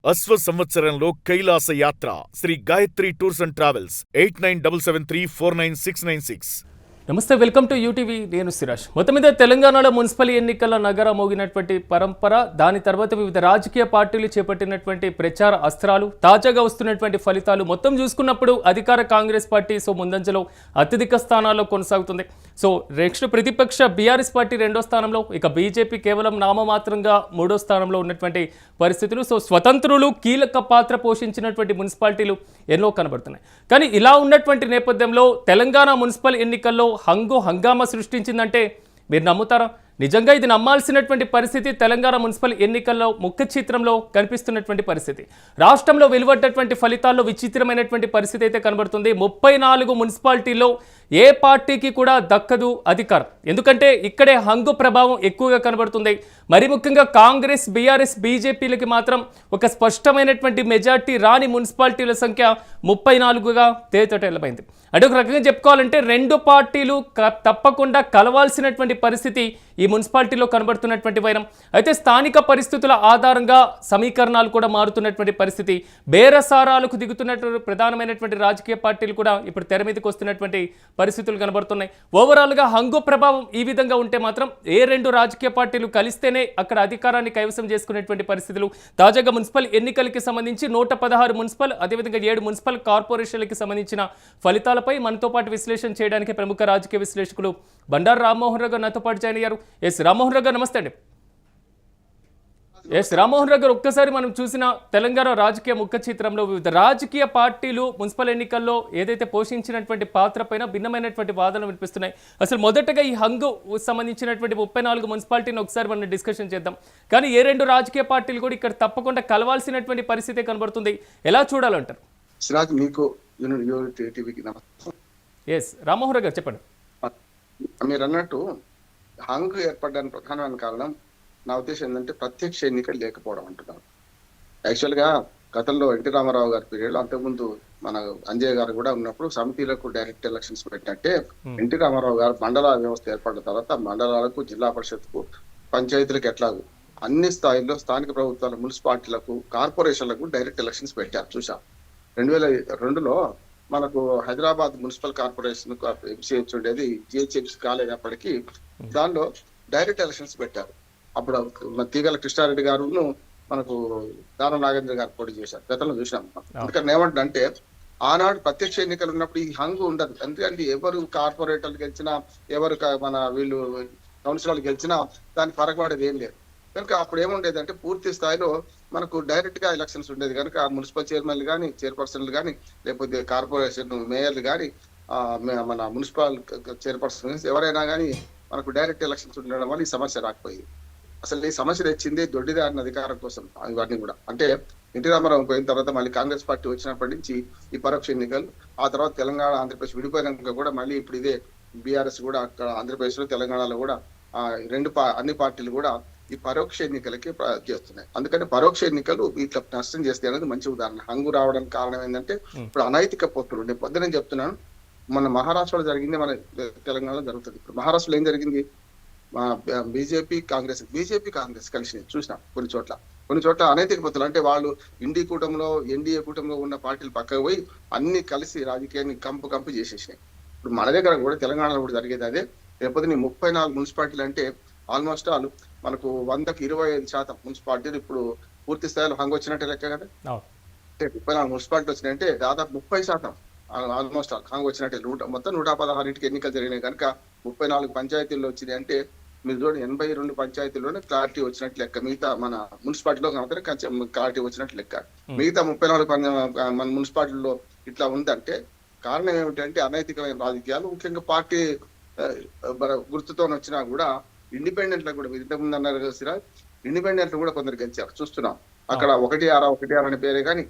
అశ్వ సంవత్సరంలో కైలాస యాత్ర Shri Gayatri tours and travels 8977349696. నమస్తే, వెల్కమ్ టు యూటీవీ. నేను సిరాజ్. మొత్తం మీద తెలంగాణలో మున్సిపల్ ఎన్నికల నగర మోగినటువంటి పరంపర, దాని తర్వాత వివిధ రాజకీయ పార్టీలు చేపట్టినటువంటి ప్రచార అస్త్రాలు, తాజాగా వస్తున్నటువంటి ఫలితాలు మొత్తం చూసుకున్నప్పుడు అధికార కాంగ్రెస్ పార్టీ ముందంజలో అత్యధిక స్థానాల్లో కొనసాగుతుంది. నెక్స్ట్ ప్రతిపక్ష బీఆర్ఎస్ పార్టీ రెండో స్థానంలో, ఇక బీజేపీ కేవలం నామమాత్రంగా మూడో స్థానంలో ఉన్నటువంటి పరిస్థితులు. స్వతంత్రులు కీలక పాత్ర పోషించినటువంటి మున్సిపాలిటీలు ఎన్నో కనబడుతున్నాయి. కానీ ఇలా ఉన్నటువంటి నేపథ్యంలో తెలంగాణ మున్సిపల్ ఎన్నికల్లో హంగామా సృష్టించిందంటే మీరు నమ్ముతారా? నిజంగా ఇది నమ్మాల్సినటువంటి పరిస్థితి తెలంగాణ మున్సిపల్ ఎన్నికల్లో ముఖ్య చిత్రంలో కనిపిస్తున్నటువంటి పరిస్థితి. రాష్ట్రంలో వెలువడ్డటువంటి ఫలితాల్లో విచిత్రమైనటువంటి పరిస్థితి అయితే కనబడుతుంది. 34 మున్సిపాలిటీల్లో ఏ పార్టీకి కూడా దక్కదు అధికారం. ఎందుకంటే ఇక్కడే హంగు ప్రభావం ఎక్కువగా కనబడుతుంది. మరి ముఖ్యంగా కాంగ్రెస్, బీఆర్ఎస్, బీజేపీలకి మాత్రం ఒక స్పష్టమైనటువంటి మెజార్టీ రాని మున్సిపాలిటీల సంఖ్య 34గా తేటతెల్లమైంది. అంటే ఒక రకంగా చెప్పుకోవాలంటే రెండు పార్టీలు తప్పకుండా కలవాల్సినటువంటి పరిస్థితి ఈ మున్సిపాలిటీలో కనబడుతున్నటువంటి వైరం. అయితే స్థానిక పరిస్థితుల ఆధారంగా సమీకరణాలు కూడా మారుతున్నటువంటి పరిస్థితి. బేరసారాలకు దిగుతున్నటువంటి ప్రధానమైనటువంటి రాజకీయ పార్టీలు కూడా ఇప్పుడు తెర మీదకి వస్తున్నటువంటి పరిస్థితులు కనబడుతున్నాయి. ఓవరాల్గా హంగు ప్రభావం ఈ విధంగా ఉంటే మాత్రం ఏ రెండు రాజకీయ పార్టీలు కలిస్తేనే అక్కడ అధికారాన్ని కైవసం చేసుకునేటువంటి పరిస్థితులు. తాజాగా మున్సిపల్ ఎన్నికలకి సంబంధించి 116 మున్సిపల్, అదేవిధంగా 7 మున్సిపల్ కార్పొరేషన్లకి సంబంధించిన ఫలితాలపై మనతో పాటు విశ్లేషణ చేయడానికి ప్రముఖ రాజకీయ విశ్లేషకులు బండారు రామ్మోహన్ రావు గారు నాతో పాటు జాయిన్ అయ్యారు. రామ్మోహన్ రావు గారు నమస్తే అండి. రామ్మోహన్ రావు గారు, ఒక్కసారి మనం చూసిన తెలంగాణ రాజకీయ ముఖ్య చిత్రంలో వివిధ రాజకీయ పార్టీలు మున్సిపల్ ఎన్నికల్లో ఏదైతే పోషించినటువంటి పాత్ర పైన భిన్నమైనటువంటి వాదనలు వినిపిస్తున్నాయి. అసలు మొదటగా ఈ హంగు సంబంధించినటువంటి 34 మున్సిపాలిటీని ఒకసారి మనం డిస్కషన్ చేద్దాం. కానీ ఏ రెండు రాజకీయ పార్టీలు కూడా ఇక్కడ తప్పకుండా కలవాల్సినటువంటి పరిస్థితి కనబడుతుంది. ఎలా చూడాలంటారు? రామ్మోహన్ రావు గారు చెప్పండి. మీరు అన్నట్టు హంగు ఏర్పడడానికి ప్రధానమైన కారణం నా ఉద్దేశం ఏంటంటే ప్రత్యక్ష ఎన్నికలు లేకపోవడం అంటున్నారు. యాక్చువల్గా గతంలో ఎన్టీ రామారావు గారి పీరియడ్లో, అంతకుముందు మన అంజయ్య గారు కూడా ఉన్నప్పుడు సమితిలకు డైరెక్ట్ ఎలక్షన్స్ పెట్టినట్టే ఎన్టీ రామారావు గారు మండల వ్యవస్థ ఏర్పడిన తర్వాత మండలాలకు, జిల్లా పరిషత్కు, పంచాయతీలకు ఎట్లాగూ అన్ని స్థాయిల్లో స్థానిక ప్రభుత్వాల, మున్సిపాలిటీలకు, కార్పొరేషన్లకు డైరెక్ట్ ఎలక్షన్స్ పెట్టారు. చూసాం 2002లో మనకు హైదరాబాద్ మున్సిపల్ కార్పొరేషన్ ఎంసీహెచ్ ఉండేది, జిహెచ్ఎంసీ కాలేనప్పటికీ దానిలో డైరెక్ట్ ఎలక్షన్స్ పెట్టారు. అప్పుడు తీగల కృష్ణారెడ్డి గారును మనకు దానం నాగేంద్ర గారు పోటీ చేశారు. గతంలో చూసినాం. అందుకని ఏమంటే ఆనాడు ప్రత్యక్ష ఎన్నికలు ఉన్నప్పుడు ఈ హంగు ఉండదు. ఎందుకంటే ఎవరు కార్పొరేటర్లు గెలిచినా, ఎవరు మన వీళ్ళు కౌన్సిలర్లు గెలిచినా దానికి పరగబడేది ఏం లేదు. కనుక అప్పుడు ఏముండేది అంటే పూర్తి స్థాయిలో మనకు డైరెక్ట్ గా ఎలక్షన్స్ ఉండేది. కనుక మున్సిపల్ చైర్మన్లు కానీ, చైర్పర్సన్లు కానీ, లేకపోతే కార్పొరేషన్ మేయర్లు కానీ, మన మున్సిపల్ చైర్పర్సన్ ఎవరైనా కానీ మనకు డైరెక్ట్ ఎలక్షన్స్ ఉండడం వల్ల ఈ సమస్య రాకపోయింది. అసలు ఈ సమస్య తెచ్చింది దొడ్డిదారిన అధికారం కోసం. ఇవన్నీ కూడా అంటే ఎన్టీ రామారావు పోయిన తర్వాత మళ్ళీ కాంగ్రెస్ పార్టీ వచ్చినప్పటి నుంచి ఈ పరోక్ష ఎన్నికలు, ఆ తర్వాత తెలంగాణ, ఆంధ్రప్రదేశ్ విడిపోయినాక కూడా మళ్ళీ ఇప్పుడు ఇదే బీఆర్ఎస్ కూడా అక్కడ ఆంధ్రప్రదేశ్ లో, తెలంగాణలో కూడా అన్ని పార్టీలు కూడా ఈ పరోక్ష ఎన్నికలకి చేస్తున్నాయి. అందుకని పరోక్ష ఎన్నికలు ఇట్లా నష్టం చేస్తే అనేది మంచి ఉదాహరణ. హంగు రావడానికి కారణం ఏంటంటే ఇప్పుడు అనైతిక పొత్తులు. నేను పొద్దునే చెప్తున్నాను, మన మహారాష్ట్రలో జరిగింది, మన తెలంగాణలో జరుగుతుంది. ఇప్పుడు మహారాష్ట్రలో ఏం జరిగింది? బీజేపీ కాంగ్రెస్ కలిసి చూసినాం. కొన్ని చోట్ల అనైతిక పొత్తులు అంటే వాళ్ళు ఎన్డీఏ కూటమిలో ఉన్న పార్టీలు పక్కకు పోయి అన్ని కలిసి రాజకీయాన్ని కంపు చేసేసినాయి. ఇప్పుడు మన దగ్గర కూడా తెలంగాణలో కూడా జరిగేది అదే. లేకపోతే 34 మున్సిపాలిటీలు అంటే ఆల్మోస్ట్ ఆల్ మనకు 100కి 25% మున్సిపాలిటీలు ఇప్పుడు పూర్తి స్థాయిలో హంగు వచ్చినట్టే లెక్క కదా. అంటే 34 మున్సిపాలిటీ వచ్చినాయంటే దాదాపు 30% ఆల్మోస్ట్ ఆల్ హంగు వచ్చినట్టే. మొత్తం 116 ఎన్నికలు జరిగినాయి కనుక 34 పంచాయతీల్లో వచ్చినాయి అంటే మీరు చూడండి, 82 పంచాయతీల్లోనే క్లారిటీ వచ్చినట్టు లెక్క. మిగతా మన మున్సిపాలిటీలో మాత్రం క్లారిటీ వచ్చినట్టు లెక్క. మిగతా 34 మన మున్సిపాలిటీల్లో ఇట్లా ఉందంటే కారణం ఏమిటంటే అనైతికమైన రాజకీయాలు. ముఖ్యంగా పార్టీ గుర్తుతో వచ్చినా కూడా ఇండిపెండెంట్ కూడా, మీరు ఇంతకుముందు అన్నారు కదా సిరాజ్, ఇండిపెండెంట్ కూడా కొందరు గెలిచారు. చూస్తున్నాం అక్కడ 1-6 అనే పేరే కానీ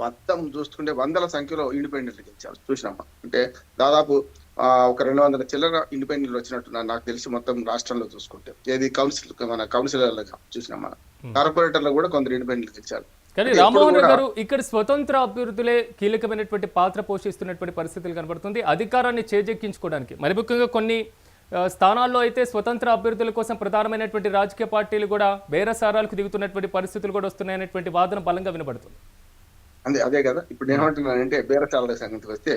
మొత్తం చూసుకుంటే వందల సంఖ్యలో ఇండిపెండెంట్లు గెలిచారు. చూసినాం. అంటే దాదాపు ఒక 200 చిల్లర ఇండిపెండెంట్లు వచ్చినట్టున్నారు నాకు తెలిసి మొత్తం రాష్ట్రంలో చూసుకుంటే. ఏది మన కౌన్సిలర్లుగా చూసినాం. మన కార్పొరేటర్లు కూడా కొందరు ఇండిపెండెంట్లు గెలిచారు. కానీ రామ్మోహన్ గారు, ఇక్కడ స్వతంత్ర అభ్యర్థులే కీలకమైనటువంటి పాత్ర పోషిస్తున్నటువంటి పరిస్థితులు కనబడుతుంది అధికారాన్ని చేజెక్కించుకోవడానికి. మరి ముఖ్యంగా కొన్ని స్థానాల్లో అయితే స్వతంత్ర అభ్యర్థుల కోసం ప్రధానమైనటువంటి రాజకీయ పార్టీలు కూడా బేరసారాలకు దిగుతున్నటువంటి పరిస్థితులు కూడా వస్తున్నాయనేటువంటి వాదన బలంగా వినబడుతుంది. అదే కదా ఇప్పుడు నేనేమంటున్నానంటే బేరసారాల సంగతికి వస్తే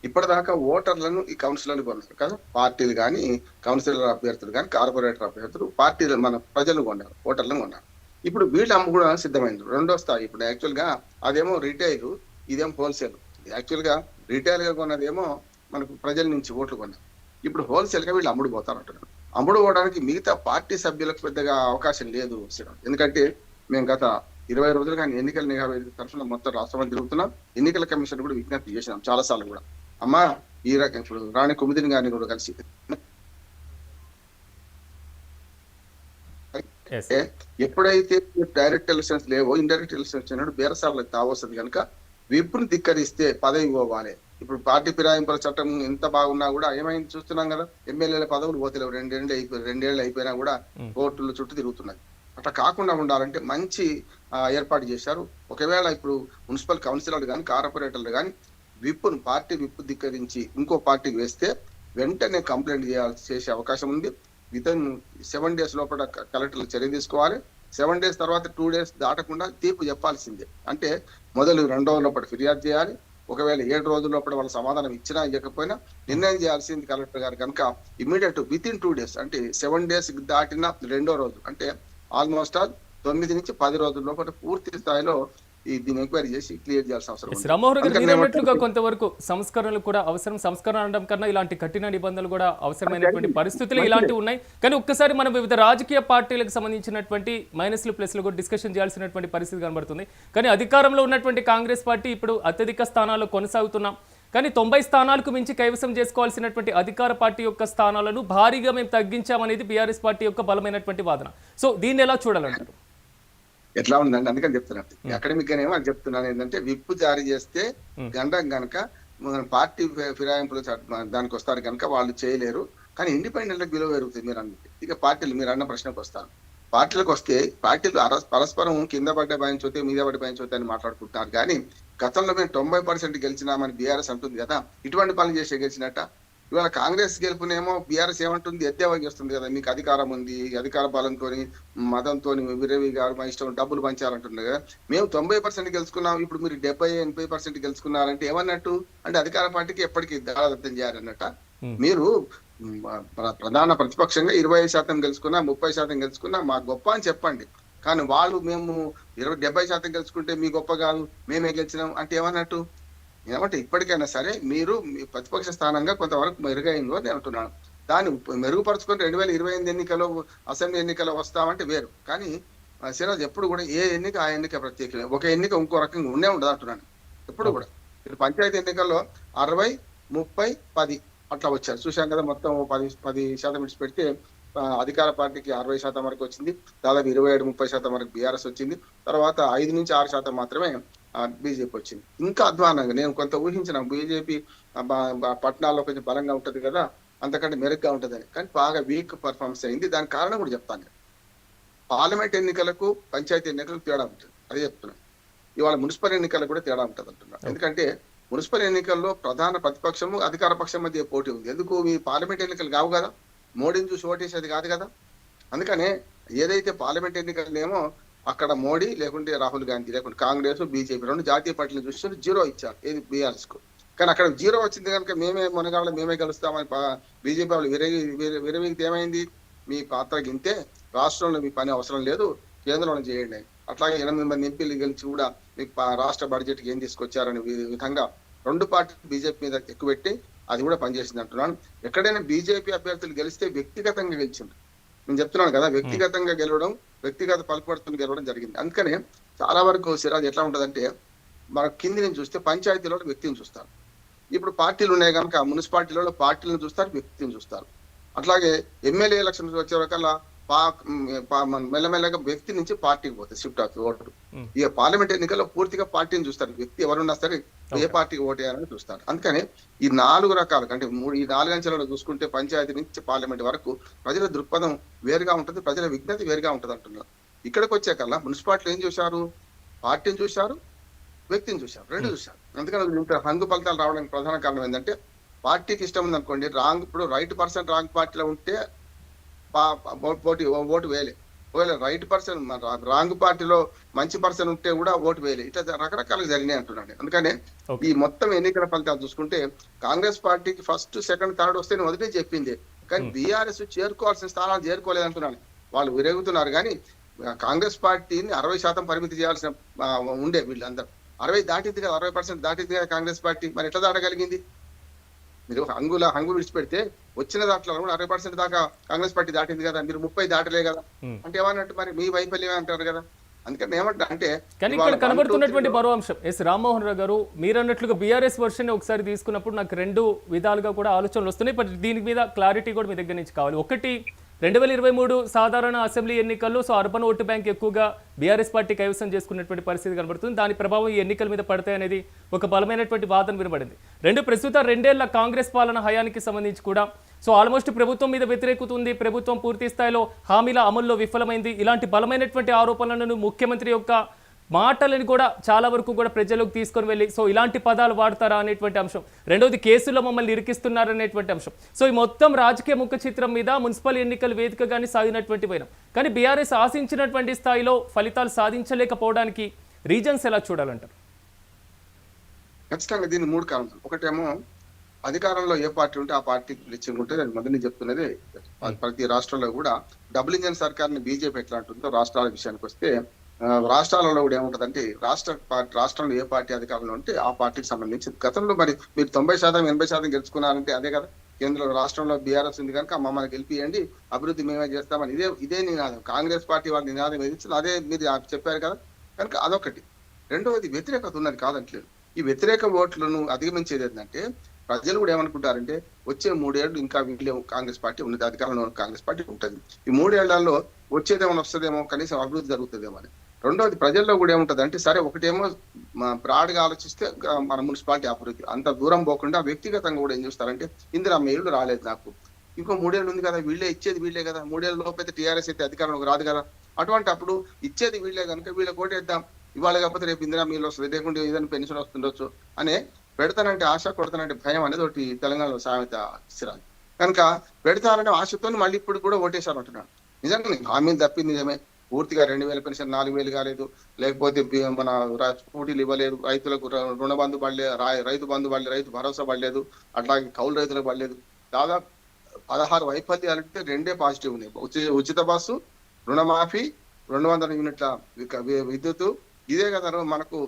ఇప్పటిదాకా ఓటర్లను ఈ కౌన్సిలర్లు కొన్నారు కదా, పార్టీలు కానీ కౌన్సిలర్ అభ్యర్థులు కానీ కార్పొరేటర్ అభ్యర్థులు పార్టీలు మన ప్రజలు కొన్నారు, ఓటర్లను కొన్నారు. ఇప్పుడు వీళ్ళు కూడా సిద్ధమైంది రెండో స్థాయి. ఇప్పుడు యాక్చువల్ గా అదేమో రిటైల్, ఇదేమో హోల్సేల్. యాక్చువల్ గా రిటైల్ గా కొన్నదేమో మనకు ప్రజల నుంచి ఓట్లు కొన్నారు. ఇప్పుడు హోల్సేల్ గా వీళ్ళు అమ్ముడు పోతారు అంటున్నారు. అమ్ముడు పోవడానికి మిగతా పార్టీ సభ్యులకు పెద్దగా అవకాశం లేదు. ఎందుకంటే మేము గత 20 రోజులు కానీ ఎన్నికల నిఘా తరఫున మొత్తం రాష్ట్రం తిరుగుతున్నాం. ఎన్నికల కమిషన్ కూడా విజ్ఞప్తి చేసినాం చాలా సార్లు కూడా. అమ్మా ఈ రకం ఇప్పుడు రాణి కుముదిని గారిని కూడా కలిసి ఎప్పుడైతే డైరెక్ట్ ఎలక్షన్స్ లేవో ఇండైరెక్ట్ ఎలక్షన్స్ అయినప్పుడు బేరసార్లకు తావస్తుంది కనుక విప్పును ధిక్కరిస్తే పదవి పోవాలి. ఇప్పుడు పార్టీ ఫిరాయింపుల చట్టం ఎంత బాగున్నా కూడా ఏమైంది చూస్తున్నాం కదా, ఎమ్మెల్యేల పదవులు పోతలేవు. రెండేళ్ళు అయిపోయినా కూడా కోర్టుల చుట్టూ తిరుగుతున్నాయి. అట్లా కాకుండా ఉండాలంటే మంచి ఏర్పాటు చేశారు. ఒకవేళ ఇప్పుడు మున్సిపల్ కౌన్సిలర్లు కానీ కార్పొరేటర్లు కానీ పార్టీ విప్పు ధిక్కరించి ఇంకో పార్టీకి వేస్తే వెంటనే కంప్లైంట్ చేసే అవకాశం ఉంది. వితిన్ 7 days లోపల కలెక్టర్లు చర్య తీసుకోవాలి. 7 days తర్వాత 2 days దాటకుండా తీర్పు చెప్పాల్సిందే. అంటే మొదలు 2 రోజుల లోపల ఫిర్యాదు చేయాలి. ఒకవేళ 7 రోజుల లోపల వాళ్ళ సమాధానం ఇచ్చినా ఇవ్వకపోయినా నిర్ణయం చేయాల్సింది కలెక్టర్ గారు కనుక ఇమ్మీడియట్ వితిన్ 2 days అంటే 7 days దాటిన 2వ రోజు అంటే ఆల్మోస్ట్ 9 నుంచి 10 రోజుల లోపల పూర్తి స్థాయిలో దీన్ని ఎంక్వైరీ చేసి క్లియర్ చేయాల్సిన అవసరం ఉంది. రామ్మోహన్ గారు మీరు అన్నట్లుగా కొంతవరకు సంస్కరణలు కూడా అవసరం. సంస్కరణ అనడం కన్నా ఇలాంటి కఠిన నిబంధనలు కూడా అవసరమైనటువంటి పరిస్థితులు ఇలాంటివి ఉన్నాయి. కానీ ఒక్కసారి మనం వివిధ రాజకీయ పార్టీలకు సంబంధించినటువంటి మైనస్లు ప్లస్లు కూడా డిస్కషన్ చేయాల్సినటువంటి పరిస్థితి కనబడుతుంది. కానీ అధికారంలో ఉన్నటువంటి కాంగ్రెస్ పార్టీ ఇప్పుడు అత్యధిక స్థానాల్లో కొనసాగుతున్నాం. కానీ 90 స్థానాలకు మించి కైవసం చేసుకోవాల్సినటువంటి అధికార పార్టీ యొక్క స్థానాలను భారీగా మేము తగ్గించామనేది బీఆర్ఎస్ పార్టీ యొక్క బలమైనటువంటి వాదన. సో దీన్ని ఎలా చూడాలంటారు? ఎట్లా ఉందండి, అందుకని చెప్తున్నాను. అకాడమిక్ గానేమో అది చెప్తున్నాను ఏంటంటే విప్పు జారీ చేస్తే గండం గనక పార్టీ ఫిరాయింపులు దానికి వస్తారు కనుక వాళ్ళు చేయలేరు. కానీ ఇండిపెండెంట్ విలువ పెరుగుతుంది. మీరు అన్నది ఇక పార్టీలు మీరు అన్న ప్రశ్నకు వస్తాను. పార్టీలకు వస్తే పార్టీలు పరస్పరం కింద పడ్డ భయించోతే మీద పడ్డ భయించోతే అని మాట్లాడుకుంటున్నారు. కానీ గతంలో మేము 90% గెలిచినామని బీఆర్ఎస్ అంటుంది కదా, ఇటువంటి పనులు చేసే గెలిచినట్ట. ఇవాళ కాంగ్రెస్ గెలుపునేమో బీఆర్ఎస్ ఏమంటుంది, ఎద్దేవా చేస్తుంది కదా, మీకు అధికారం ఉంది, అధికార బలంతో మతంతో విరవి గారు మా ఇష్టం డబ్బులు పంచారంటుంది కదా. మేము 90% గెలుచుకున్నాం, ఇప్పుడు మీరు 70-80% గెలుచుకున్నారంటే ఏమన్నట్టు అంటే అధికార పార్టీకి ఎప్పటికీ దారాదత్తం చేయాలన్నట్ట. మీరు ప్రధాన ప్రతిపక్షంగా 25% గెలుచుకున్నా 30% గెలుచుకున్నా మా గొప్ప అని చెప్పండి. కానీ వాళ్ళు మేము 70% గెలుచుకుంటే మీ గొప్ప కాదు, మేమే గెలిచినాం అంటే ఏమన్నట్టు. ఏమంటే ఇప్పటికైనా సరే మీరు ప్రతిపక్ష స్థానంగా కొంతవరకు మెరుగైందో అని అంటున్నాను. దాన్ని మెరుగుపరుచుకొని 2028 ఎన్నికలో అసెంబ్లీ ఎన్నికలు వస్తామంటే వేరు. కానీ సిరాజ్ ఎప్పుడు కూడా ఏ ఎన్నిక ఆ ఎన్నిక ప్రత్యేకమే, ఒక ఎన్నిక ఇంకో రకంగా ఉండే ఉండదు అంటున్నాను ఎప్పుడు కూడా. ఇప్పుడు పంచాయతీ ఎన్నికల్లో 60-30-10 అట్లా వచ్చారు చూసాం కదా. మొత్తం 10% ఇచ్చి పెడితే అధికార పార్టీకి 60% వరకు వచ్చింది. దాదాపు 27-30% వరకు బీఆర్ఎస్ వచ్చింది. తర్వాత 5-6% మాత్రమే బీజేపీ వచ్చింది. ఇంకా అధ్వానంగా నేను కొంత ఊహించిన బీజేపీ పట్టణాల్లో కొంచెం బలంగా ఉంటది కదా, అంతకంటే మెరుగ్గా ఉంటదని. కానీ బాగా వీక్ పర్ఫార్మెన్స్ అయింది. దానికి కారణం కూడా చెప్తాను. పార్లమెంట్ ఎన్నికలకు పంచాయతీ ఎన్నికలకు తేడా ఉంటుంది, అదే చెప్తున్నాను. ఇవాళ మున్సిపల్ ఎన్నికలకు కూడా తేడా ఉంటుంది అంటున్నాను. ఎందుకంటే మున్సిపల్ ఎన్నికల్లో ప్రధాన ప్రతిపక్షము అధికార పక్షం మధ్య పోటీ ఉంది. ఎందుకు, మీ పార్లమెంట్ ఎన్నికలు కావు కదా, మోడీని చూసి ఓటేసేది కాదు కదా. అందుకనే ఏదైతే పార్లమెంట్ ఎన్నికలనేమో అక్కడ మోడీ లేకుంటే రాహుల్ గాంధీ లేకుంటే కాంగ్రెస్ బీజేపీ 2 జాతీయ పార్టీలు చూసి 0 ఇచ్చారు ఏది బీఆర్ఎస్ కు. కానీ అక్కడ 0 వచ్చింది కనుక మేమే గెలుస్తామని బీజేపీ వాళ్ళు విరవిగితే ఏమైంది, మీ పాత్ర గింతే, రాష్ట్రంలో మీ పని అవసరం లేదు, కేంద్రంలో చేయండి. అట్లాగే 8 మంది ఎంపీలు గెలిచి కూడా మీకు రాష్ట్ర బడ్జెట్ ఏం తీసుకొచ్చారనే విధంగా 2 పార్టీలు బీజేపీ మీద ఎక్కువెట్టి అది కూడా పనిచేసింది అంటున్నాను. ఎక్కడైనా బీజేపీ అభ్యర్థులు గెలిస్తే వ్యక్తిగతంగా గెలిచింది. నేను చెప్తున్నాను కదా, వ్యక్తిగతంగా గెలవడం, వ్యక్తిగత పలుకుబడుతులు గెలవడం జరిగింది. అందుకనే చాలా వరకు సిరాజ్ ఎట్లా ఉంటదంటే మన కింది నుంచి చూస్తే పంచాయతీలో వ్యక్తిని చూస్తారు. ఇప్పుడు పార్టీలు ఉన్నాయి కనుక మున్సిపాలిటీలో పార్టీలను చూస్తారు, వ్యక్తిని చూస్తారు. అట్లాగే ఎమ్మెల్యే ఎలక్షన్స్ వచ్చే రకాల మెల్లమెల్లగా వ్యక్తి నుంచి పార్టీకి పోతాయి షిఫ్ట్ అవుతుంది ఓటు. ఇక పార్లమెంట్ ఎన్నికల్లో పూర్తిగా పార్టీని చూస్తారు, వ్యక్తి ఎవరున్నా సరే ఏ పార్టీకి ఓటు వేయాలని చూస్తారు. అందుకని ఈ 4 రకాలు అంటే ఈ 4 అంచెలలో చూసుకుంటే పంచాయతీ నుంచి పార్లమెంట్ వరకు ప్రజల దృక్పథం వేరుగా ఉంటుంది, ప్రజల విజ్ఞత వేరుగా ఉంటుంది అంటున్నారు. ఇక్కడికి వచ్చాకల్లా మున్సిపాలిటీలు ఏం చూశారు, పార్టీని చూశారు, వ్యక్తిని చూశారు, 2 చూశారు. అందుకని ఇంత హంగు ఫలితాలు రావడానికి ప్రధాన కారణం ఏంటంటే పార్టీకి ఇష్టం ఉంది అనుకోండి, రాంగ్ ఇప్పుడు రైట్ పర్సన్ రాంగ్ పార్టీలో ఉంటే ఓటు వేయలే. ఒకవేళ రైట్ పర్సన్ రాంగ్ పార్టీలో మంచి పర్సన్ ఉంటే కూడా ఓటు వేయలే. ఇట్లా రకరకాలుగా జరిగినాయి అంటున్నాను. అందుకనే ఈ మొత్తం ఎన్నికల ఫలితాలు చూసుకుంటే కాంగ్రెస్ పార్టీకి ఫస్ట్ సెకండ్ థర్డ్ వస్తే మొదటి చెప్పింది, కానీ బీఆర్ఎస్ చేరుకోవాల్సిన స్థానాలు చేరుకోలేదు అంటున్నాను. వాళ్ళు విరుగుతున్నారు కానీ కాంగ్రెస్ పార్టీని 60% పరిమితి చేయాల్సిన ఉండే వీళ్ళందరూ 60 దాటింది కదా, 60% దాటింది కదా కాంగ్రెస్ పార్టీ. మరి ఎట్లా దాటగలిగింది? మీరు హంగు విడిచిపెడితే వచ్చిన దాంట్లో కూడా 60% దాకా కాంగ్రెస్ పార్టీ దాటింది కదా, మీరు 30 దాటలే కదా అంటే ఏమన్నట్టు? మరి మీ వైఫల్యమే అంటారు కదా. అందుకని ఏమంటా అంటే కానీ ఇక్కడ కనబడుతున్నటువంటి మరో అంశం ఎస్ రామ్మోహన్ రావు గారు, మీరు అన్నట్లుగా బీఆర్ఎస్ వర్షన్ ఒకసారి తీసుకున్నప్పుడు నాకు 2 విధాలుగా కూడా ఆలోచనలు వస్తున్నాయి. బట్ దీని మీద క్లారిటీ కూడా మీ దగ్గర నుంచి కావాలి. ఒకటి, 2023 సాధారణ అసెంబ్లీ ఎన్నికల్లో అర్బన్ ఓటు బ్యాంక్ ఎక్కువగా బీఆర్ఎస్ పార్టీ కైవసం చేసుకున్నటువంటి పరిస్థితి కనబడుతుంది. దాని ప్రభావం ఈ ఎన్నికల మీద పడతాయి అనేది ఒక బలమైనటువంటి వాదన వినబడింది. ప్రస్తుత 2 ఏళ్ల కాంగ్రెస్ పాలన హయానికి సంబంధించి కూడా ఆల్మోస్ట్ ప్రభుత్వం మీద వ్యతిరేకత ఉంది, ప్రభుత్వం పూర్తి స్థాయిలో హామీల అమల్లో విఫలమైంది, ఇలాంటి బలమైనటువంటి ఆరోపణలను ముఖ్యమంత్రి యొక్క మాటలని కూడా చాలా వరకు కూడా ప్రజలకు తీసుకొని వెళ్ళి ఇలాంటి పదాలు వాడతారా అనేటువంటి అంశం. రెండవది, కేసుల్లో మమ్మల్ని ఇరికిస్తున్నారనేటువంటి అంశం. ఈ మొత్తం రాజకీయ ముఖ చిత్రం మీద మున్సిపల్ ఎన్నికల వేదికగానే సాగినటువంటి పోయినాం. కానీ బీఆర్ఎస్ ఆశించినటువంటి స్థాయిలో ఫలితాలు సాధించలేకపోవడానికి రీజన్స్ ఎలా చూడాలంటారు? ఖచ్చితంగా దీన్ని 3 కారణాలు. ఒకటేమో అధికారంలో ఏ పార్టీ ఉంటే ఆ పార్టీకి లిచ్చింగ్ ఉంటే, నేను మొదటి చెప్తున్నది ప్రతి రాష్ట్రంలో కూడా డబుల్ ఇంజన్ సర్కార్ని బీజేపీ ఎట్లా అంటుందో రాష్ట్రాల విషయానికి వస్తే రాష్ట్రాలలో కూడా ఏముంటదంటే రాష్ట్రంలో ఏ పార్టీ అధికారంలో ఉంటే ఆ పార్టీకి సంబంధించి గతంలో మరి మీరు 90% 80% గెలుచుకున్నారంటే అదే కదా. కేంద్రంలో రాష్ట్రంలో బీఆర్ఎస్ ఉంది కనుక మమ్మల్ని గెలిపియండి, అభివృద్ధి మేమే చేస్తామని ఇదే నినాదం. కాంగ్రెస్ పార్టీ వాళ్ళ నినాదం ఏదించింది అదే మీరు చెప్పారు కదా. కనుక అదొకటి. రెండవది, వ్యతిరేకత ఉన్నది కాదంటలేదు. ఈ వ్యతిరేక ఓట్లను అధిగమించేది ఏంటంటే ప్రజలు కూడా ఏమనుకుంటారంటే వచ్చే 3 ఏళ్ళు ఇంకా వీళ్ళే కాంగ్రెస్ పార్టీ ఉన్నది, అధికారంలో కాంగ్రెస్ పార్టీ ఉంటుంది, ఈ 3 ఏళ్లలో వచ్చేదేమో వస్తుందేమో, కనీసం అభివృద్ధి జరుగుతుందేమో అని. రెండోది, ప్రజల్లో కూడా ఏముంటది అంటే సరే ఒకటేమో బ్రాడ్గా ఆలోచిస్తే మన మున్సిపాలిటీ అభివృద్ధి అంత దూరం పోకుండా వ్యక్తిగతంగా కూడా ఏం చూస్తారంటే ఇందిరమ్మ ఇళ్ళు రాలేదు నాకు, ఇంకో 3 ఏళ్ళు ఉంది కదా, వీళ్ళే కదా, 3 ఏళ్ళ లోపు అయితే టీఆర్ఎస్ అయితే అధికారంలోకి రాదు కదా, అటువంటి అప్పుడు ఇచ్చేది వీళ్ళే కనుక వీళ్ళకి ఓటేద్దాం, ఇవాళ కాకపోతే రేపు ఇందిరమ్మ ఇల్లు వస్తుంది, లేకుంటే ఏదైనా పెన్షన్ వస్తుండొచ్చు అనే పెడతానంటే ఆశ, కొడతానంటే భయం అనేది ఒకటి తెలంగాణలో సామెత ఇచ్చిరాలి. కనుక పెడతాననే ఆశతో మళ్ళీ ఇప్పుడు కూడా ఓటేశారు అంటున్నాను. నిజంగా హామీలు తప్పింది నిజమే. పూర్తిగా 2000 పెన్షన్ 4000 కాలేదు, లేకపోతే మన స్కూటీలు ఇవ్వలేదు, రైతులకు రుణ బంధు పడలేదు, రైతు బంధు పడలేదు, రైతు భరోసా పడలేదు, అట్లాగే కౌలు రైతులకు పడలేదు. దాదాపు 16 వైఫల్యాలు అంటే 2 పాజిటివ్ ఉన్నాయి. ఉచిత బస్సు, రుణమాఫీ, 200 యూనిట్ల విద్యుత్, ఇదే కదా మనకు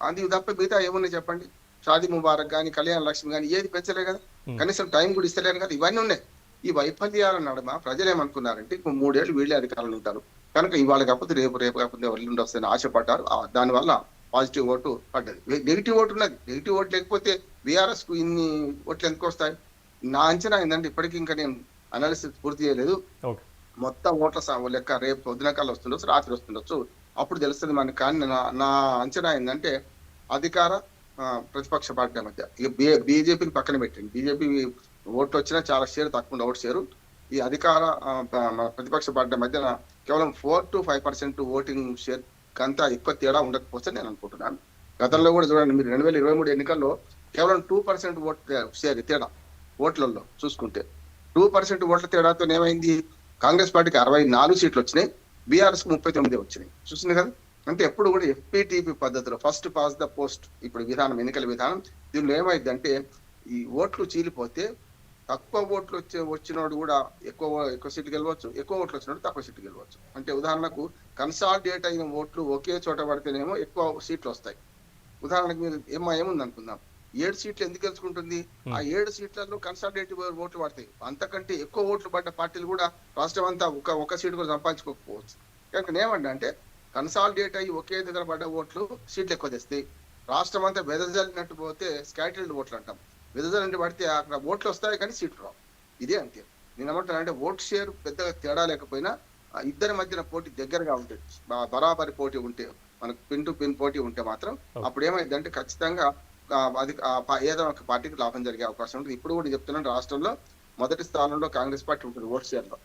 అది తప్ప మిగతా ఏమున్నాయి చెప్పండి? షాదీ ముబారక్ కానీ కళ్యాణ లక్ష్మి కానీ ఏది పెంచలే కదా, కనీసం టైం కూడా ఇస్తలేరు కదా. ఇవన్నీ ఉన్నాయి. ఈ వైఫల్యాల నడుమ ప్రజలు ఏమనుకున్నారంటే 3 ఏళ్ళు వీళ్ళే అధికారులు ఉంటారు కనుక ఇవాళ కాకపోతే రేపు కాకపోతే ఎల్లుండి వస్తాయని ఆశపడ్డారు. దానివల్ల పాజిటివ్ ఓటు పడ్డది. నెగిటివ్ ఓటు ఉన్నది. నెగిటివ్ ఓటు లేకపోతే బీఆర్ఎస్ కు ఇన్ని ఓట్లు ఎందుకు వస్తాయి? నా అంచనా ఏంటంటే ఇప్పటికీ ఇంకా నేను అనాలిసిస్ పూర్తి చేయలేదు. మొత్తం ఓట్ల లెక్క రేపు పొద్దున కల్లా వస్తుండొచ్చు, రాత్రి వస్తుండొచ్చు, అప్పుడు తెలుస్తుంది మనకి. కానీ నా అంచనా ఏంటంటే అధికార ప్రతిపక్ష పార్టీ మధ్య ఇక బీజేపీని పక్కన పెట్టింది. బీజేపీ ఓట్లు వచ్చినా చాలా షేర్ తక్కువ ఓటు షేరు. ఈ అధికార ప్రతిపక్ష పార్టీ మధ్యన కేవలం 4 to 5% ఓటింగ్ షేర్ కంతా ఎక్కువ తేడా ఉండకపోతే నేను అనుకుంటున్నాను. గతంలో కూడా చూడండి మీరు 2023 ఎన్నికల్లో కేవలం 2% ఓట్ షేర్ తేడా ఓట్లలో చూసుకుంటే 2% ఓట్ల తేడాతో ఏమైంది? కాంగ్రెస్ పార్టీకి 64 సీట్లు వచ్చినాయి, బీఆర్ఎస్ కు 39 వచ్చినాయి. చూసింది కదా. అంటే ఎప్పుడు కూడా ఎఫ్పిటిపి పద్ధతిలో ఫస్ట్ పాస్ ద పోస్ట్ ఇప్పుడు విధానం, ఎన్నికల విధానం. దీనిలో ఏమైంది అంటే ఈ ఓట్లు చీలిపోతే తక్కువ ఓట్లు వచ్చినోడు కూడా ఎక్కువ సీట్లు గెలవచ్చు, ఎక్కువ ఓట్లు వచ్చినోడు తక్కువ సీట్లు గెలవచ్చు. అంటే ఉదాహరణకు కన్సాలిడేట్ అయిన ఓట్లు ఒకే చోట పడితేనేమో ఎక్కువ సీట్లు వస్తాయి. ఉదాహరణకు మీరు ఏముంది అనుకుందాం, 7 సీట్లు ఎందుకు గెలుచుకుంటుంది? ఆ 7 సీట్లలో కన్సాలిడేటివ్ ఓట్లు పడతాయి. అంతకంటే ఎక్కువ ఓట్లు పడ్డ పార్టీలు కూడా రాష్ట్రం అంతా ఒక సీటు కూడా సంపాదించుకోకపోవచ్చు. కనుక ఏమంటే అంటే కన్సాలిడేట్ అయ్యి ఒకే దగ్గర పడ్డ ఓట్లు సీట్లు ఎక్కువ తెస్తాయి. రాష్ట్రం అంతా వెదజల్లినట్టు పోతే స్కాటర్డ్ ఓట్లు అంటాం. వెదజల్లినట్టు పడితే అక్కడ ఓట్లు వస్తాయి కానీ సీట్లు రావు. ఇదే అంతే. నేను ఏమంటాను అంటే ఓట్ షేర్ పెద్దగా తేడా లేకపోయినా ఇద్దరి మధ్యన పోటీ దగ్గరగా ఉంటుంది, బరాబరి పోటీ ఉంటే, మనకు పిన్ టు పిన్ పోటీ ఉంటే మాత్రం అప్పుడు ఏమైంది అంటే ఖచ్చితంగా అది ఏదో ఒక పార్టీకి లాభం జరిగే అవకాశం ఉంటుంది. ఇప్పుడు కూడా చెప్తున్నాను, రాష్ట్రంలో మొదటి స్థానంలో కాంగ్రెస్ పార్టీ ఉంటుంది ఓట్ షేర్ లో,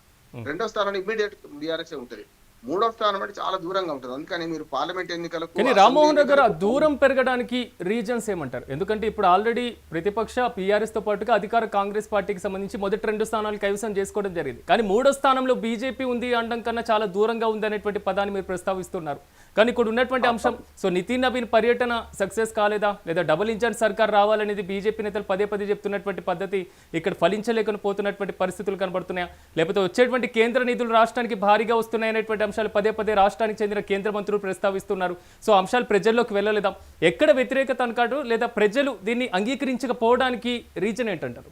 రెండో స్థానంలో ఇమ్మీడియట్ బీఆర్ఎస్ ఉంటుంది. మూడో స్థానం అంటే చాలా దూరంగా ఉంటుంది. అందుకని మీరు పార్లమెంట్ ఎన్నికలకు కానీ రామ్మోహన్ రావు గారు ఆ దూరం పెరగడానికి రీజన్స్ ఏమంటారు? ఎందుకంటే ఇప్పుడు ఆల్రెడీ ప్రతిపక్ష PRS తో పాటుగా అధికార కాంగ్రెస్ పార్టీకి సంబంధించి మొదటి 2 స్థానాలు కైవసం చేసుకోవడం జరిగింది. కానీ మూడో స్థానంలో బీజేపీ ఉంది అనడం కన్నా చాలా దూరంగా ఉంది అనేటువంటి పదాన్ని మీరు ప్రస్తావిస్తున్నారు. కానీ ఇక్కడ ఉన్నటువంటి అంశం సో నితిన్ నవీన్ పర్యటన సక్సెస్ కాలేదా, లేదా డబుల్ ఇంజన్ సర్కార్ రావాలనేది బీజేపీ నేతలు పదే చెప్తున్నటువంటి పద్ధతి ఇక్కడ ఫలించలేకపోతున్నటువంటి పరిస్థితులు కనబడుతున్నాయా, లేకపోతే వచ్చేటువంటి కేంద్ర నిధులు రాష్ట్రానికి భారీగా వస్తున్నాయనేటువంటి అంశాలు పదే రాష్ట్రానికి చెందిన కేంద్ర మంత్రులు ప్రస్తావిస్తున్నారు. సో అంశాలు ప్రజల్లోకి వెళ్ళలేదా? ఎక్కడ వ్యతిరేకత అంటారు, లేదా ప్రజలు దీన్ని అంగీకరించకపోవడానికి రీజన్ ఏంటంటారు?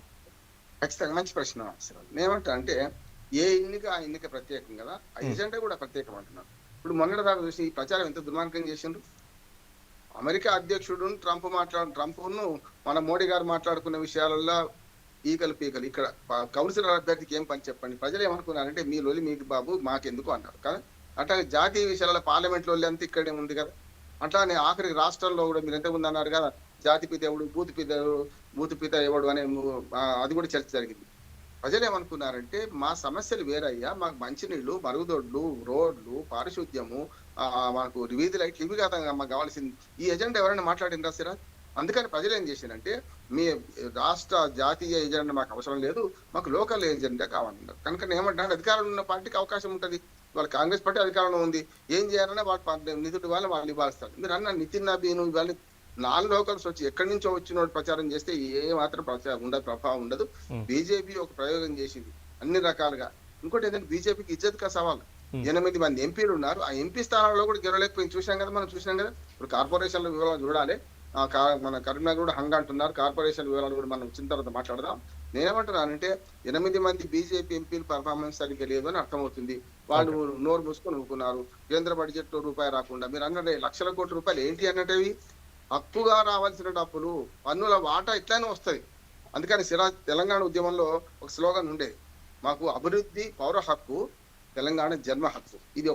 ఖచ్చితంగా మంచి ప్రశ్న. నేనేమంటా అంటే ఏ ఎన్నిక ఆ ఎన్నిక ప్రత్యేకం కదా, ఆ ఎజెండా కూడా ప్రత్యేకం అంటున్నారు. ఇప్పుడు మొన్నటి దాకా చూసి ఈ ప్రచారం ఎంత దుర్మార్గం చేసిండ్రు. అమెరికా అధ్యక్షుడు ట్రంప్ను మన మోడీ గారు మాట్లాడుకున్న విషయాలలో ఈకలు పీకలు. ఇక్కడ కౌన్సిలర్ అభ్యర్థికి ఏం పని చెప్పండి. ప్రజలు ఏమనుకున్నారంటే మీ లోలి మీకు బాబు మాకెందుకు అన్నారు కదా. అట్లాగే జాతీయ విషయాల పార్లమెంట్ లో అంతా ఇక్కడే ఉంది కదా. అట్లానే ఆఖరికి రాష్ట్రంలో కూడా మీరు ఎంతమంది అన్నారు కదా, జాతిపిత ఎవడు బూతిపిత ఎవడు అనే అది కూడా చర్చ జరిగింది. ప్రజలు ఏమనుకున్నారంటే మా సమస్యలు వేరయ్యా, మాకు మంచినీళ్లు, మరుగుదొడ్లు, రోడ్లు, పారిశుద్ధ్యము, మాకు వీధి లైట్లు, ఇవి కాదా మాకు కావాల్సింది. ఈ ఎజెండా ఎవరైనా మాట్లాడిందా సిరా? అందుకని ప్రజలు ఏం చేశారంటే మీ రాష్ట్ర జాతీయ ఎజెండా మాకు అవసరం లేదు, మాకు లోకల్ ఎజెండా కావాలన్నారు. కనుక ఏమంటారు, అధికారంలో ఉన్న పార్టీకి అవకాశం ఉంటుంది. వాళ్ళ కాంగ్రెస్ పార్టీ అధికారంలో ఉంది, ఏం చేయాలన్నా వాళ్ళ నిధులు వాళ్ళు ఇవ్వాల్స్తారు. మీరు అన్న నితిన్ నబీన్ ఇవాళ నాన్ లోకల్స్ వచ్చి ఎక్కడి నుంచో వచ్చిన ప్రచారం చేస్తే ఏ మాత్రం ప్రభావం ఉండదు. బీజేపీ ఒక ప్రయోగం చేసింది అన్ని రకాలుగా. ఇంకోటి ఏంటంటే బీజేపీకి ఇజ్జత్ కా సవాల్. 8 మంది ఎంపీలు ఉన్నారు, ఆ ఎంపీ స్థానాల్లో కూడా గెలవలేకపోయింది. చూసాం కదా. ఇప్పుడు కార్పొరేషన్ల వివరాలు చూడాలి. మన కరీంనగర్ కూడా హంగా అంటున్నారు. కార్పొరేషన్ వివరాలు కూడా మనం వచ్చిన తర్వాత మాట్లాడదాం. నేనేమంటున్నానంటే 8 మంది బీజేపీ ఎంపీలు పర్ఫార్మెన్స్ సరిగ్గా లేదు అని అర్థమవుతుంది. వాళ్ళు నోరు మూసుకొని ఊరుకున్నారు. కేంద్ర బడ్జెట్ లో రూపాయి రాకుండా. మీరు అన్నట్టు లక్షల కోట్ల రూపాయలు ఏంటి అన్నట్టేవి హక్కుగా రావాల్సిన డబ్బులు, పన్నుల వాటా ఇట్లానే వస్తుంది. అందుకని తెలంగాణ ఉద్యమంలో ఒక స్లోగన్ ఉండేది, మాకు అభివృద్ధి పౌర హక్కు, తెలంగాణ జన్మ హక్కు. ఇది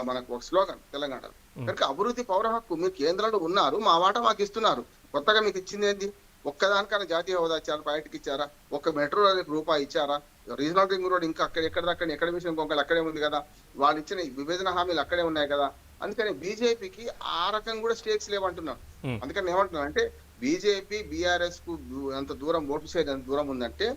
మనకు ఒక స్లోగన్ తెలంగాణలో. కనుక అభివృద్ధి పౌర హక్కు మీరు కేంద్రంలో ఉన్నారు, మా వాటా మాకు ఇస్తున్నారు. కొత్తగా మీకు ఇచ్చింది ఏంటి? ఒక్కదానికన్నా జాతీయ హోదా ఇచ్చారా, బయటకి ఇచ్చారా? ఒక్క మెట్రో రూపాయి ఇచ్చారా? రీజనల్ రింగ్ రోడ్ ఇంకా ఎక్కడిదక్కడ ఎకడమిషన్ కొంకలు అక్కడే ఉంది కదా. వాళ్ళు ఇచ్చిన విభజన హామీలు అక్కడే ఉన్నాయి కదా. అందుకని బీజేపీకి ఆ రకం కూడా స్టేక్స్ లేవంటున్నాను. అందుకని ఏమంటున్నాను అంటే బీజేపీ BRS కు అంత దూరం ఓటు షేర్ ఎంత దూరం ఉందంటే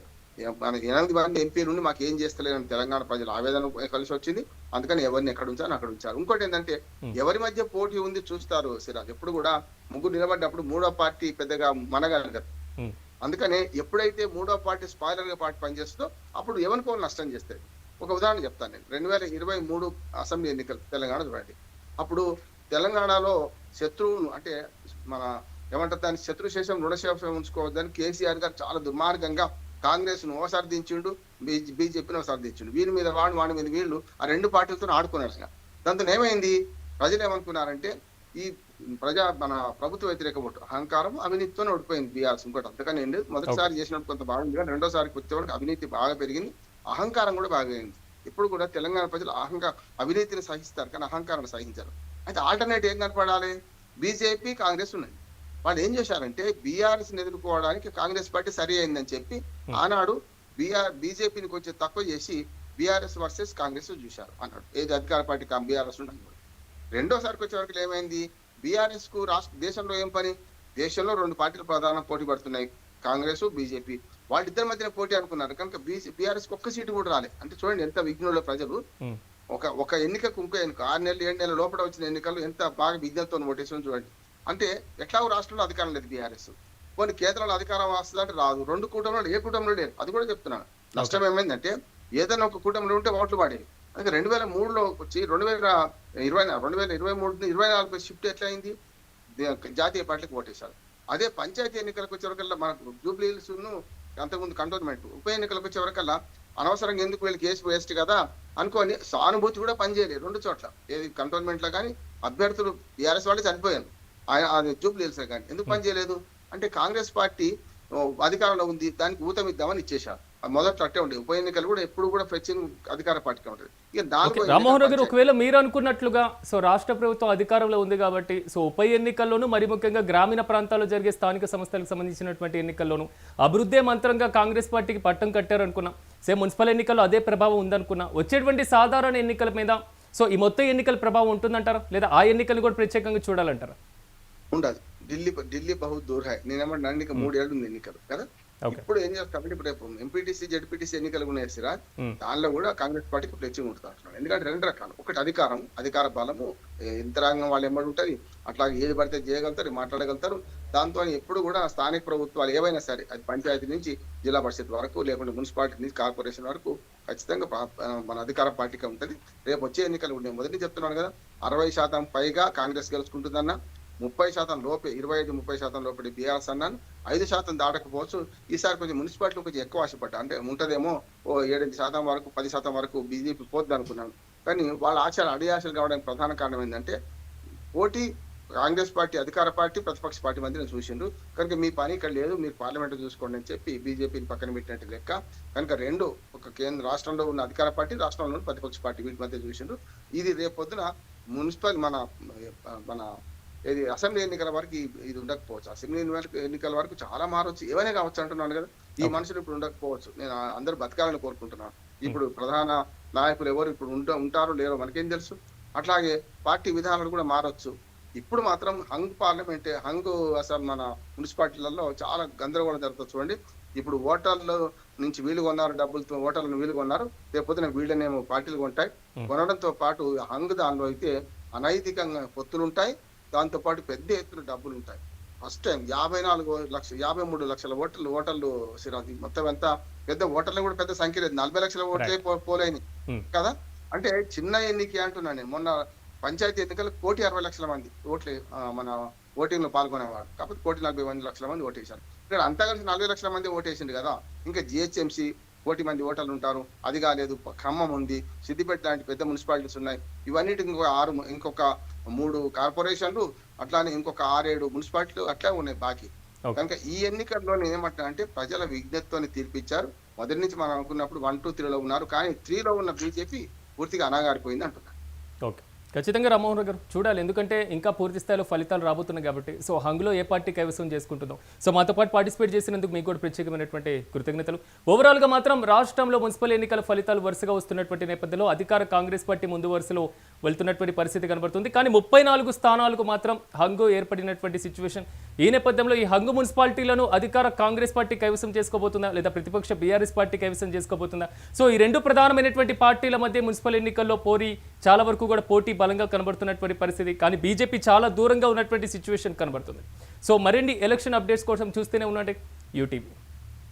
మన 8 మంది ఎంపీలు మాకు ఏం చేస్తలేరని తెలంగాణ ప్రజల ఆవేదన కలిసి వచ్చింది. అందుకని ఎవరిని ఎక్కడ ఉంచారు అక్కడ ఉంచారు. ఇంకోటి ఏంటంటే ఎవరి మధ్య పోటీ ఉంది చూస్తారు సిరాజ్. ఎప్పుడు కూడా ముగ్గురు నిలబడ్డప్పుడు మూడో పార్టీ పెద్దగా మనగలగదు. అందుకనే ఎప్పుడైతే మూడో పార్టీ స్పాయిలర్ గా పార్టీ పనిచేస్తుందో అప్పుడు ఎవరికో నష్టం చేస్తుంది. ఒక ఉదాహరణ చెప్తాను నేను. 2023 అసెంబ్లీ ఎన్నికలు తెలంగాణ చూడండి. అప్పుడు తెలంగాణలో శత్రువును అంటే మన ఏమంటారు దాన్ని శత్రుశేషం రుణశేషం ఉంచుకోవద్దని కేసీఆర్ గారు చాలా దుర్మార్గంగా కాంగ్రెస్ ను ఓసార్దించిండు, బీజేపీని ఓసార్దించిండు. వీరి మీద వాడి మీద వీళ్ళు ఆ 2 పార్టీలతో ఆడుకున్నారు. దాంతో ఏమైంది, ప్రజలు ఏమనుకున్నారంటే ఈ మన ప్రభుత్వ వ్యతిరేక ఓటు అహంకారం అవినీతితో ఓడిపోయింది బీఆర్ఎస్. ఇంకోటి అంతకని ఏంటి, మొదటిసారి చేసినట్టు కొంత బాగుంది కానీ రెండోసారికి వచ్చేవాడికి అవినీతి బాగా పెరిగింది, అహంకారం కూడా బాగా పెరిగింది. ఇప్పుడు కూడా తెలంగాణ ప్రజలు అవినీతిని సహిస్తారు కానీ అహంకారాన్ని సహించారు. అయితే ఆల్టర్నేట్ ఏం కనపడాలి? బీజేపీ కాంగ్రెస్ ఉన్నాయి. వాళ్ళు ఏం చేశారంటే బీఆర్ఎస్ ఎదుర్కోవడానికి కాంగ్రెస్ పార్టీ సరి అయిందని చెప్పి ఆనాడు బీజేపీని కొంచెం తక్కువ చేసి బీఆర్ఎస్ వర్సెస్ కాంగ్రెస్ చూశారు అన్నాడు. ఏది అధికార పార్టీ బీఆర్ఎస్ ఉంటుంది. రెండోసారికి వచ్చే వరకు ఏమైంది, బీఆర్ఎస్ కు దేశంలో ఏం పని? దేశంలో 2 పార్టీలు ప్రధాన పోటీ పడుతున్నాయి, కాంగ్రెస్ బీజేపీ. వాళ్ళిద్దరి మధ్యన పోటీ అనుకున్నారు కనుక బీఆర్ఎస్ ఒక్క సీటు కూడా రాలే. అంటే చూడండి ఎంత విఘ్నుల ప్రజలు. ఒక ఎన్నికకు ఇంకో ఎన్నిక 6 నెలలు 7 నెలల లోపల వచ్చిన ఎన్నికలు ఎంత బాగా విజ్ఞతతో ఓటేసిన చూడండి. అంటే ఎట్లాగో రాష్ట్రంలో అధికారం లేదు బీఆర్ఎస్. కొన్ని కేంద్రంలో అధికారం వస్తుందంటే రాదు. 2 కూటమిలో ఏ కూటమిలో లేదు, అది కూడా చెప్తున్నాను. నష్టం ఏమైందంటే ఏదైనా ఒక కూటమిలో ఉంటే ఓట్లు పడేవి. అందుకే 2003లో వచ్చి 2023-24 షిఫ్ట్ ఎట్లా అయింది, జాతీయ పార్టీలకు ఓటేశారు. అదే పంచాయతీ ఎన్నికలకు వచ్చేవరకల్లా మనకు జూబ్లీ హిల్స్ అంతకుముందు కంటోన్మెంట్ ఉప ఎన్నికలకు వచ్చేవరకల్లా అనవసరంగా ఎందుకు వీళ్ళు కేసు వేస్ట్ కదా అనుకోని సానుభూతి కూడా పనిచేయలేదు 2 చోట్ల. ఏది కంటోన్మెంట్ లో కానీ అభ్యర్థులు బీఆర్ఎస్ వాళ్ళే చనిపోయారు, అది జూబ్లీ హిల్స్ కానీ ఎందుకు పనిచేయలేదు అంటే కాంగ్రెస్ పార్టీ అధికారంలో ఉంది, దానికి ఊతమిద్దామని ఇచ్చేశారు. మొదట్లో అట్టే ఉండేది. ఉప ఎన్నికలు కూడా ఎప్పుడు కూడా ఫెచ్చింగ్ అధికార పార్టీకి ఉంటుంది. ఇక రామ్మోహన్ రావు గారు, ఒకవేళ మీరు అనుకున్నట్లుగా సో రాష్ట్ర ప్రభుత్వం అధికారంలో ఉంది కాబట్టి సో ఉప ఎన్నికల్లోనూ మరి ముఖ్యంగా గ్రామీణ ప్రాంతాల్లో జరిగే స్థానిక సంస్థలకు సంబంధించినటువంటి ఎన్నికల్లోనూ అభివృద్ధి మంత్రంగా కాంగ్రెస్ పార్టీకి పట్టం కట్టారు అనుకున్నాం. మున్సిపల్ ఎన్నికల్లో అదే ప్రభావం ఉందనుకున్నా, వచ్చేటువంటి సాధారణ ఎన్నికల మీద సో ఈ మొత్తం ఎన్నికల ప్రభావం ఉంటుందంటారా, లేదా ఆ ఎన్నికలు కూడా ప్రత్యేకంగా చూడాలంటారా? ఉండదు. ఢిల్లీ బహు దూర్ హై. నేనేమంటున్నా, నీకు 3 ఏళ్ళు ఉంది ఎన్నికలు కదా. ఓకే. ఇప్పుడు ఏం చేస్తామంటే, ఇప్పుడు రేపు ఎంపీటీసీ జెడ్పీటీసీ ఎన్నికలు ఉన్నాయి సిరాజ్. దానిలో కూడా కాంగ్రెస్ పార్టీకి ఫ్లెక్సింగ్ ఉంటుంది. ఎందుకంటే 2 రకాలు. ఒకటి అధికార బలము, యంత్రాంగం వాళ్ళు ఎంబడి ఉంటుంది, అట్లాగే ఏది పడితే చేయగలుగుతారు, మాట్లాడగలుగుతారు. దాంతో ఎప్పుడు కూడా స్థానిక ప్రభుత్వాలు ఏవైనా సరే, అది పంచాయతీ నుంచి జిల్లా పరిషత్ వరకు, లేకుంటే మున్సిపాలిటీ నుంచి కార్పొరేషన్ వరకు ఖచ్చితంగా మన అధికార పార్టీకి ఉంటుంది. రేపు వచ్చే ఎన్నికలు ఉన్నాయి. మొదటి చెప్తున్నాను కదా, 60% పైగా కాంగ్రెస్ గెలుచుకుంటుందన్న, 30% లోపే, 25-30% లోపే బీఆర్ఎస్ అన్నాను. 5% దాటకపోవచ్చు. ఈసారి కొంచెం మున్సిపాలిటీ కొంచెం ఎక్కువ ఆశపడ్డా, అంటే ఉంటదేమో 7-8% వరకు, 10% వరకు బీజేపీ పోద్ది అనుకున్నాను. కానీ వాళ్ళ అడియాశలు కావడానికి ప్రధాన కారణం ఏంటంటే, పోటీ కాంగ్రెస్ పార్టీ అధికార పార్టీ, ప్రతిపక్ష పార్టీ మధ్య చూసిండ్రు. కనుక మీ పని ఇక్కడ లేదు, మీరు పార్లమెంట్ చూసుకోండి అని చెప్పి బీజేపీని పక్కన పెట్టినట్టు లెక్క. కనుక రెండు, ఒక కేంద్ర రాష్ట్రంలో ఉన్న అధికార పార్టీ, రాష్ట్రంలో ఉన్న ప్రతిపక్ష పార్టీ, వీటి మధ్య చూసిండ్రు. ఇది రేపొద్దున మున్సిపల్ మన ఇది అసెంబ్లీ ఎన్నికల వరకు ఇది ఉండకపోవచ్చు. అసెంబ్లీ ఎన్నికల వరకు చాలా మారొచ్చు, ఏమైనా కావచ్చు అంటున్నాను కదా. ఈ మనుషులు ఇప్పుడు ఉండకపోవచ్చు. నేను అందరూ బతకాలని కోరుకుంటున్నాను. ఇప్పుడు ప్రధాన నాయకులు ఎవరు ఇప్పుడు ఉంటారో లేరో మనకేం తెలుసు. అట్లాగే పార్టీ విధానాలు కూడా మారొచ్చు. ఇప్పుడు మాత్రం హంగ్ అసలు మన మున్సిపాలిటీలలో చాలా గందరగోళం జరుగుతుంది. చూడండి, ఇప్పుడు ఓటర్ల నుంచి వీలు కొన్నారు, డబ్బులతో ఓటర్లను వీలు కొన్నారు, రేపొద్దున వీళ్ళనేమో పార్టీలు కొంటాయి. కొనడంతో పాటు హంగ్ దానిలో అయితే అనైతికంగా పొత్తులుంటాయి. దాంతో పాటు పెద్ద ఎత్తున డబ్బులు ఉంటాయి. ఫస్ట్ టైం 53 లక్షల ఓటర్లు సిరాజీ. మొత్తం ఎంత పెద్ద ఓటర్లు కూడా పెద్ద సంఖ్య లేదు. 40 లక్షల ఓట్లే పోలేని కదా. అంటే చిన్న ఎన్నిక అంటున్నాను నేను. మొన్న పంచాయతీ ఎన్నికలు 1,60,00,000 మంది మన ఓటింగ్ లో పాల్గొనేవాడు. కాకపోతే 1,40,00,000 మంది ఓటేశారు. ఇక్కడ అంతా కలిసి 40 లక్షల మంది ఓటేసిండు కదా. ఇంకా జిహెచ్ఎంసీ 1,000 మంది ఓటర్లు ఉంటారు, అది కాలేదు. ఖమ్మం ఉంది, సిద్దిపేట లాంటి పెద్ద మున్సిపాలిటీస్ ఉన్నాయి. ఇవన్నిటికి ఇంకొక 3 కార్పొరేషన్లు, అట్లానే ఇంకొక 6-7 మున్సిపాలిటీలు అట్లా ఉన్నాయి బాకీ. కనుక ఈ ఎన్నికల్లో ఏమంటా అంటే, ప్రజల విజ్ఞతతోని తీర్పిచ్చారు. మొదటి నుంచి మనం అనుకున్నప్పుడు 1, 2, 3లో ఉన్నారు, కానీ 3లో ఉన్న బీజేపీ పూర్తిగా అనాగారిపోయింది అంటున్నారు. ఓకే, ఖచ్చితంగా రామ్మోహన్ రావు గారు చూడాలి, ఎందుకంటే ఇంకా పూర్తి స్థాయిలో ఫలితాలు రాబోతున్నాయి కాబట్టి. సో హంగ్లో ఏ పార్టీ కైవసం చేసుకుంటుందో. సో మాతో పాటు పార్టిసిపేట్ చేసినందుకు మీకు కూడా ప్రత్యేకమైనటువంటి కృతజ్ఞతలు. ఓవరాల్గా మాత్రం రాష్ట్రంలో మున్సిపల్ ఎన్నికల ఫలితాలు వరుసగా వస్తున్నటువంటి నేపథ్యంలో అధికార కాంగ్రెస్ పార్టీ ముందు వరుసలో వెళ్తున్నటువంటి పరిస్థితి కనబడుతుంది. కానీ 34 స్థానాలకు మాత్రం హంగు ఏర్పడినటువంటి సిచ్యువేషన్. ఈ నేపథ్యంలో ఈ హంగు మున్సిపాలిటీలను అధికార కాంగ్రెస్ పార్టీ కైవసం చేసుకోబోతుందా, లేదా ప్రతిపక్ష బీఆర్ఎస్ పార్టీ కైవసం చేసుకోబోతుందా? సో ఈ 2 ప్రధానమైనటువంటి పార్టీల మధ్య మున్సిపల్ ఎన్నికల్లో చాలా వరకు కూడా పోటీ బలంగా కనబడుతున్నటువంటి పరిస్థితి. కానీ బీజేపీ చాలా దూరంగా ఉన్నటువంటి సిచ్యువేషన్ కనబడుతుంది. సో మరిన్ని ఎలక్షన్ అప్డేట్స్ కోసం చూస్తూనే ఉండండి యూటీవీ.